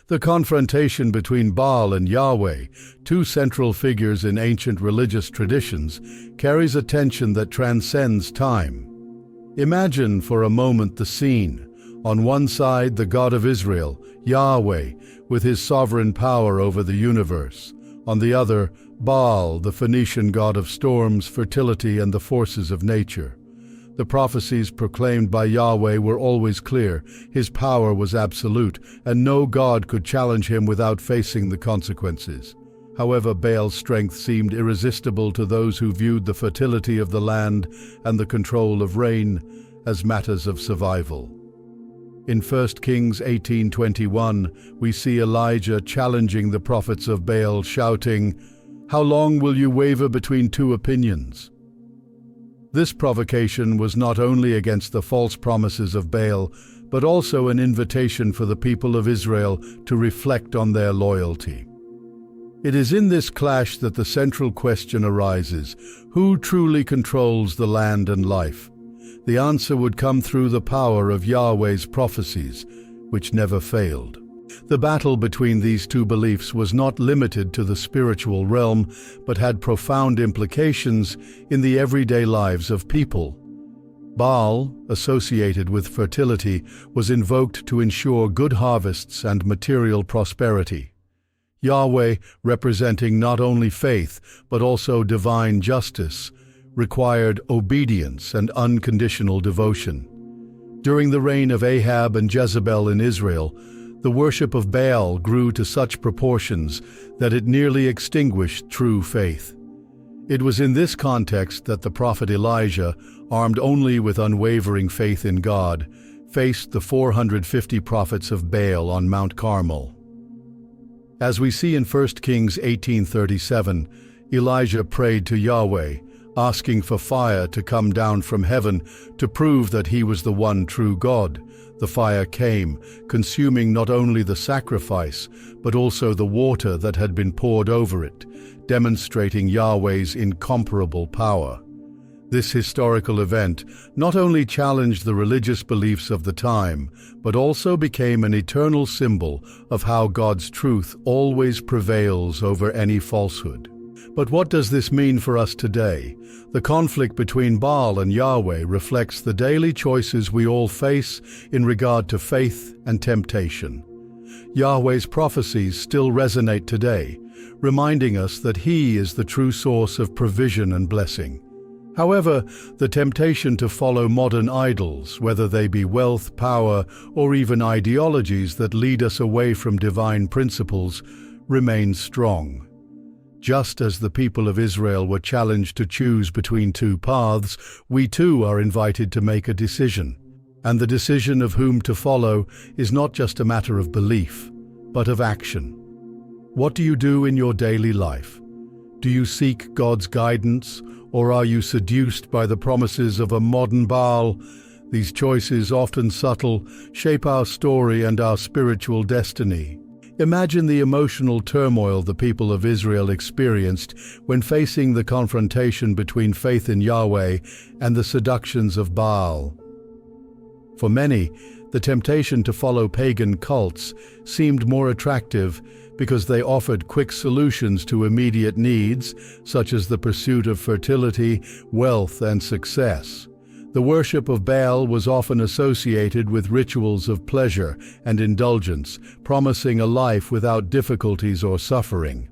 The confrontation between Baal and Yahweh, two central figures in ancient religious traditions, carries a tension that transcends time. Imagine for a moment the scene. On one side, the God of Israel, Yahweh, with his sovereign power over the universe. On the other, Baal, the Phoenician god of storms, fertility, and the forces of nature. The prophecies proclaimed by Yahweh were always clear. His power was absolute, and no god could challenge him without facing the consequences. However, Baal's strength seemed irresistible to those who viewed the fertility of the land and the control of rain as matters of survival. In 1 Kings 18:21, we see Elijah challenging the prophets of Baal, shouting, "How long will you waver between two opinions?" This provocation was not only against the false promises of Baal, but also an invitation for the people of Israel to reflect on their loyalty. It is in this clash that the central question arises: who truly controls the land and life? The answer would come through the power of Yahweh's prophecies, which never failed. The battle between these two beliefs was not limited to the spiritual realm, but had profound implications in the everyday lives of people. Baal, associated with fertility, was invoked to ensure good harvests and material prosperity. Yahweh, representing not only faith, but also divine justice, required obedience and unconditional devotion. During the reign of Ahab and Jezebel in Israel, the worship of Baal grew to such proportions that it nearly extinguished true faith. It was in this context that the prophet Elijah, armed only with unwavering faith in God, faced the 450 prophets of Baal on Mount Carmel. As we see in 1 Kings 18:37, Elijah prayed to Yahweh, asking for fire to come down from heaven to prove that he was the one true God. The fire came, consuming not only the sacrifice, but also the water that had been poured over it, demonstrating Yahweh's incomparable power. This historical event not only challenged the religious beliefs of the time, but also became an eternal symbol of how God's truth always prevails over any falsehood. But what does this mean for us today? The conflict between Baal and Yahweh reflects the daily choices we all face in regard to faith and temptation. Yahweh's prophecies still resonate today, reminding us that He is the true source of provision and blessing. However, the temptation to follow modern idols, whether they be wealth, power, or even ideologies that lead us away from divine principles, remains strong. Just as the people of Israel were challenged to choose between two paths, we too are invited to make a decision. And the decision of whom to follow is not just a matter of belief, but of action. What do you do in your daily life? Do you seek God's guidance, or are you seduced by the promises of a modern Baal? These choices, often subtle, shape our story and our spiritual destiny. Imagine the emotional turmoil the people of Israel experienced when facing the confrontation between faith in Yahweh and the seductions of Baal. For many, the temptation to follow pagan cults seemed more attractive because they offered quick solutions to immediate needs, such as the pursuit of fertility, wealth, and success. The worship of Baal was often associated with rituals of pleasure and indulgence, promising a life without difficulties or suffering.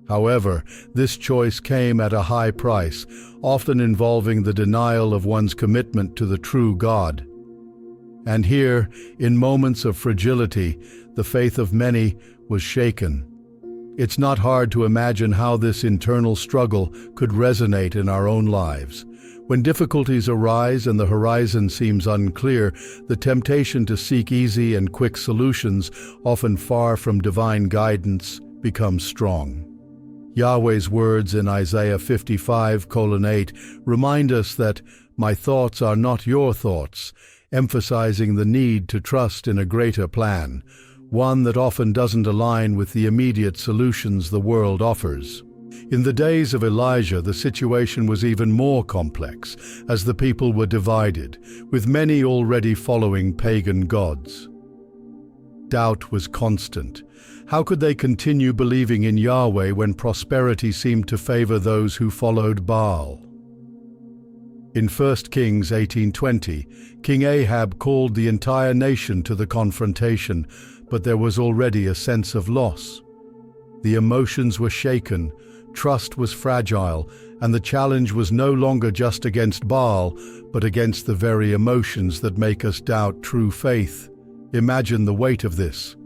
However, this choice came at a high price, often involving the denial of one's commitment to the true God. And here, in moments of fragility, the faith of many was shaken. It's not hard to imagine how this internal struggle could resonate in our own lives. When difficulties arise and the horizon seems unclear, the temptation to seek easy and quick solutions, often far from divine guidance, becomes strong. Yahweh's words in Isaiah 55:8 remind us that, "My thoughts are not your thoughts," emphasizing the need to trust in a greater plan, one that often doesn't align with the immediate solutions the world offers. In the days of Elijah, the situation was even more complex, as the people were divided, with many already following pagan gods. doubt was constant. How could they continue believing in Yahweh when prosperity seemed to favor those who followed Baal? In 1 Kings 18:20, King Ahab called the entire nation to the confrontation, but there was already a sense of loss. The emotions were shaken, trust was fragile, and the challenge was no longer just against Baal, but against the very emotions that make us doubt true faith. Imagine the weight of this.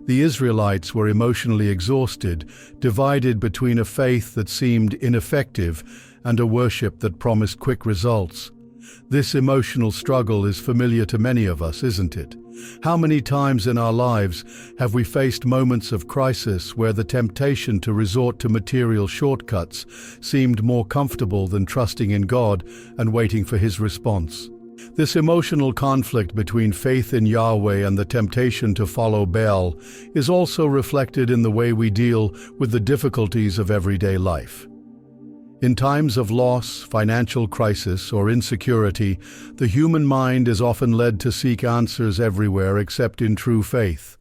The Israelites were emotionally exhausted, divided between a faith that seemed ineffective and a worship that promised quick results. This emotional struggle is familiar to many of us, isn't it? How many times in our lives have we faced moments of crisis where the temptation to resort to material shortcuts seemed more comfortable than trusting in God and waiting for His response? This emotional conflict between faith in Yahweh and the temptation to follow Baal is also reflected in the way we deal with the difficulties of everyday life. In times of loss, financial crisis, or insecurity, the human mind is often led to seek answers everywhere except in true faith.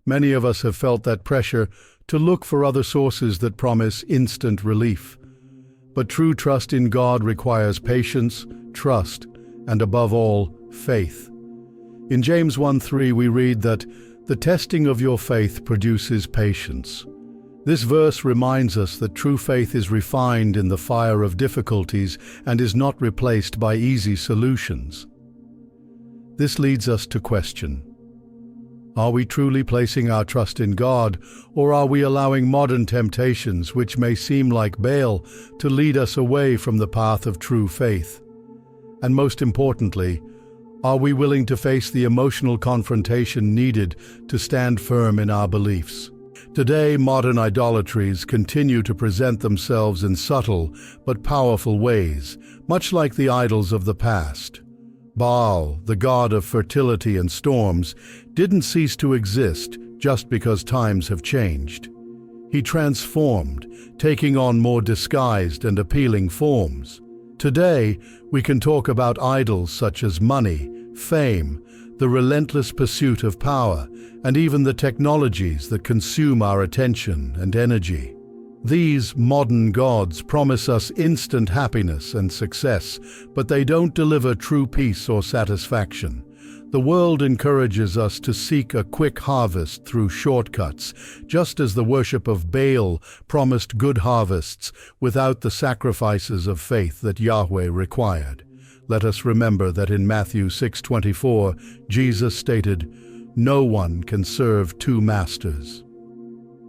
Many of us have felt that pressure to look for other sources that promise instant relief. But true trust in God requires patience, trust, and above all, faith. In James 1:3 we read that the testing of your faith produces patience. This verse reminds us that true faith is refined in the fire of difficulties and is not replaced by easy solutions. This leads us to question: are we truly placing our trust in God, or are we allowing modern temptations, which may seem like Baal, to lead us away from the path of true faith? And most importantly, are we willing to face the emotional confrontation needed to stand firm in our beliefs? Today, modern idolatries continue to present themselves in subtle but powerful ways, much like the idols of the past. Baal, the god of fertility and storms, didn't cease to exist just because times have changed. He transformed, taking on more disguised and appealing forms. Today, we can talk about idols such as money, fame, the relentless pursuit of power, and even the technologies that consume our attention and energy. These modern gods promise us instant happiness and success, but they don't deliver true peace or satisfaction. The world encourages us to seek a quick harvest through shortcuts, just as the worship of Baal promised good harvests without the sacrifices of faith that Yahweh required. Let us remember that in Matthew 6:24, Jesus stated, "No one can serve two masters."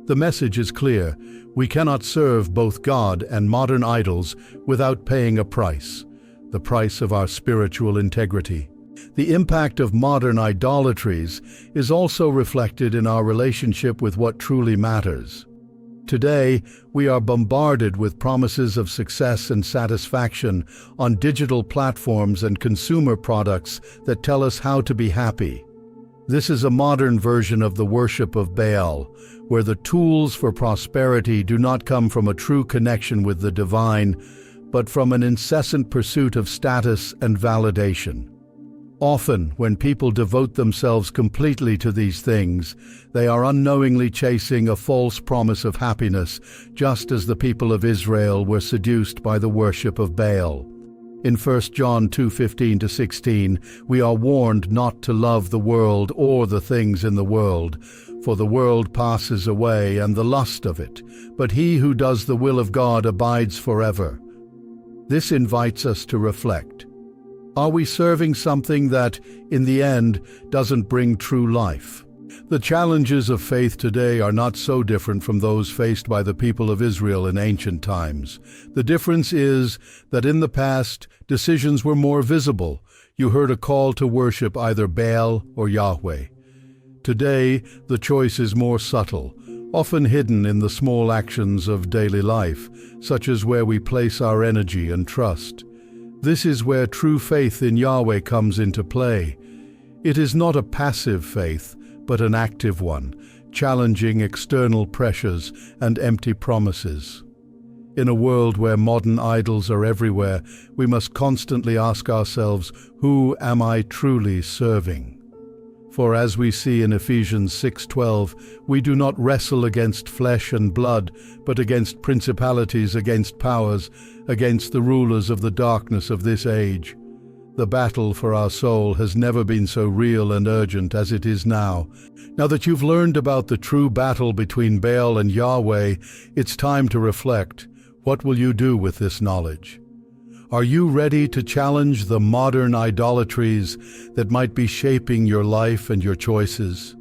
The message is clear: we cannot serve both God and modern idols without paying a price, the price of our spiritual integrity. The impact of modern idolatries is also reflected in our relationship with what truly matters. Today, we are bombarded with promises of success and satisfaction on digital platforms and consumer products that tell us how to be happy. This is a modern version of the worship of Baal, where the tools for prosperity do not come from a true connection with the divine, but from an incessant pursuit of status and validation. Often, when people devote themselves completely to these things, they are unknowingly chasing a false promise of happiness, just as the people of Israel were seduced by the worship of Baal. In 1 John 2:15-16, we are warned not to love the world or the things in the world, for the world passes away and the lust of it, but he who does the will of God abides forever. This invites us to reflect. Are we serving something that, in the end, doesn't bring true life? The challenges of faith today are not so different from those faced by the people of Israel in ancient times. The difference is that in the past, decisions were more visible. You heard a call to worship either Baal or Yahweh. Today, the choice is more subtle, often hidden in the small actions of daily life, such as where we place our energy and trust. This is where true faith in Yahweh comes into play. It is not a passive faith, but an active one, challenging external pressures and empty promises. In a world where modern idols are everywhere, we must constantly ask ourselves, who am I truly serving? For as we see in Ephesians 6:12, we do not wrestle against flesh and blood, but against principalities, against powers, against the rulers of the darkness of this age. The battle for our soul has never been so real and urgent as it is now. Now that you've learned about the true battle between Baal and Yahweh, it's time to reflect. What will you do with this knowledge? Are you ready to challenge the modern idolatries that might be shaping your life and your choices?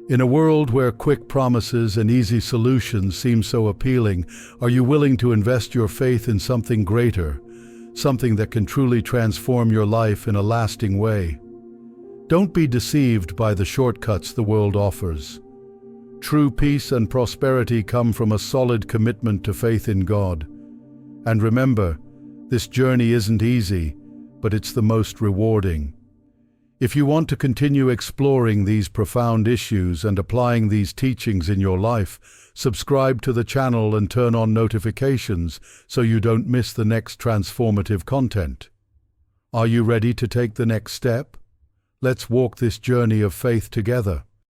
In a world where quick promises and easy solutions seem so appealing, are you willing to invest your faith in something greater, something that can truly transform your life in a lasting way? Don't be deceived by the shortcuts the world offers. True peace and prosperity come from a solid commitment to faith in God. And remember, this journey isn't easy, but it's the most rewarding. If you want to continue exploring these profound issues and applying these teachings in your life, subscribe to the channel and turn on notifications so you don't miss the next transformative content. Are you ready to take the next step? Let's walk this journey of faith together.